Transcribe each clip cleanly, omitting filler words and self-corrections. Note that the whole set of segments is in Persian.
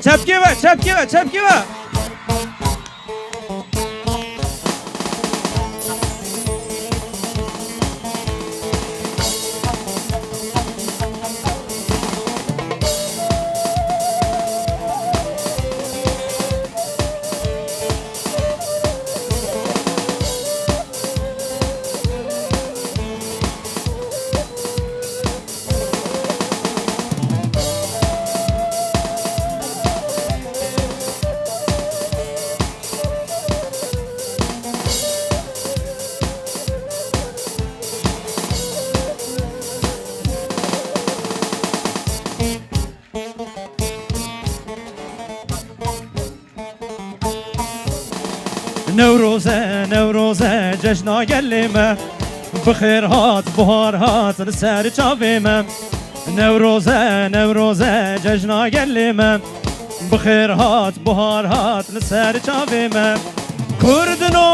چپکی نوروزه جشنا گلیمه بخیر هات بهار هات لسر چاویمه نوروزه جشنا گلیمه بخیر هات بهار هات لسر چاویمه کردنو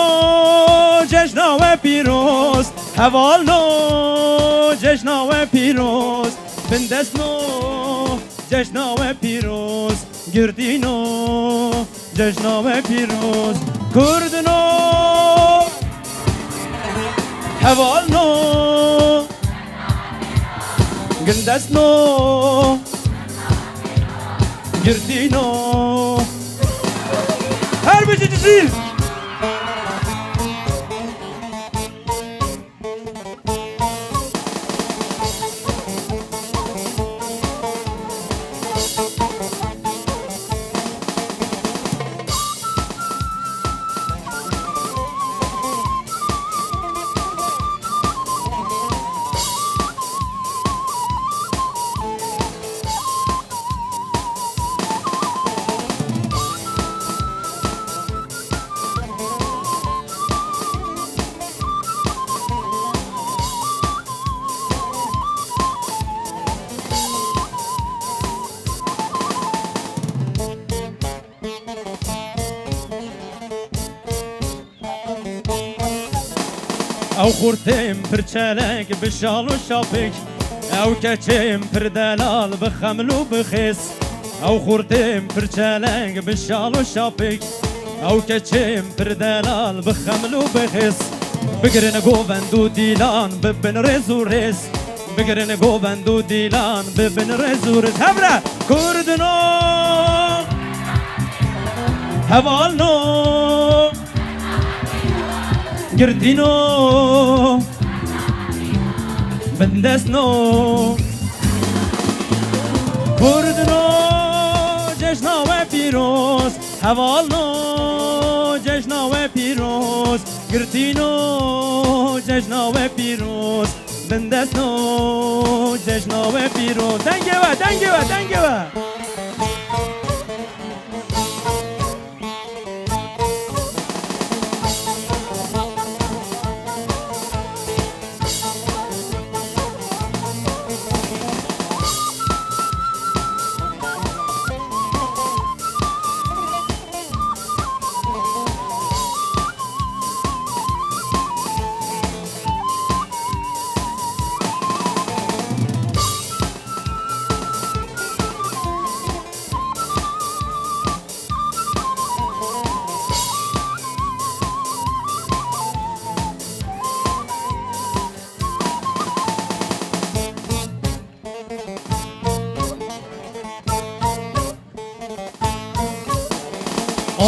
جشنا و پیروز حوالنو جشنا و پیروز بندسنو جشنا و پیروز گردینو جشنا و پیروز کردنو حوالنو گندسنو گردینو هر بچه جزیل او خورتیم پر چلک بشال و شاپک او کچیم پر دلال بخمل و بخیس او خورتیم پر چلک بشال و شاپک او کچیم پر دلال بخمل و بخیس بگرن گووند و دیلان ببن رز و رز بگرن گووند و دیلان ببن رز و رز همرا کردنو حوالنو گردینو بندسنو کردنو جشنا و پیروز حوالنو جشنا و پیروز گردینو جشنا و پیروز بندسنو جشنا و پیروز دنگه و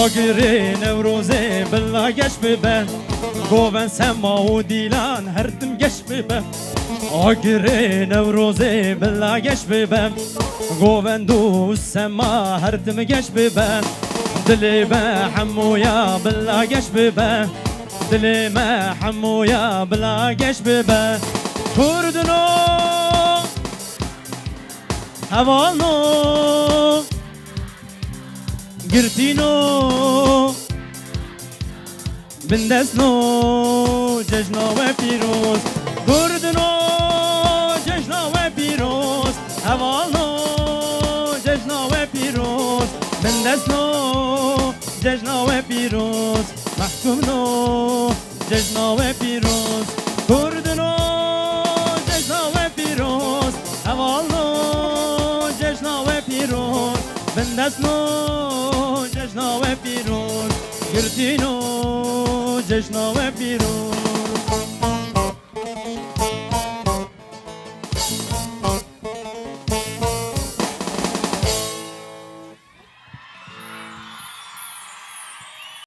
آگری نوروزه بلا گش ببن گوون سما و دیلان هر دم گش ببن آگری نوروزه بلا گش ببن گوون دو سما هر دم گش ببن دلی به حمویا بلا گش ببن دلی ما حمویا بلا گش ببن کردنو حوالنو گردینو بندسنو جشنا و پیروز کردنو جشنا و پیروز حوالنو جشنا و پیروز بندسنو جشنا و پیروز محکومنو جشنا و پیروز کردنو جشنا و پیروز حوالنو جشنا و پیروز بندسنو جشنا و پیروز گرتینو جشنا و پیروز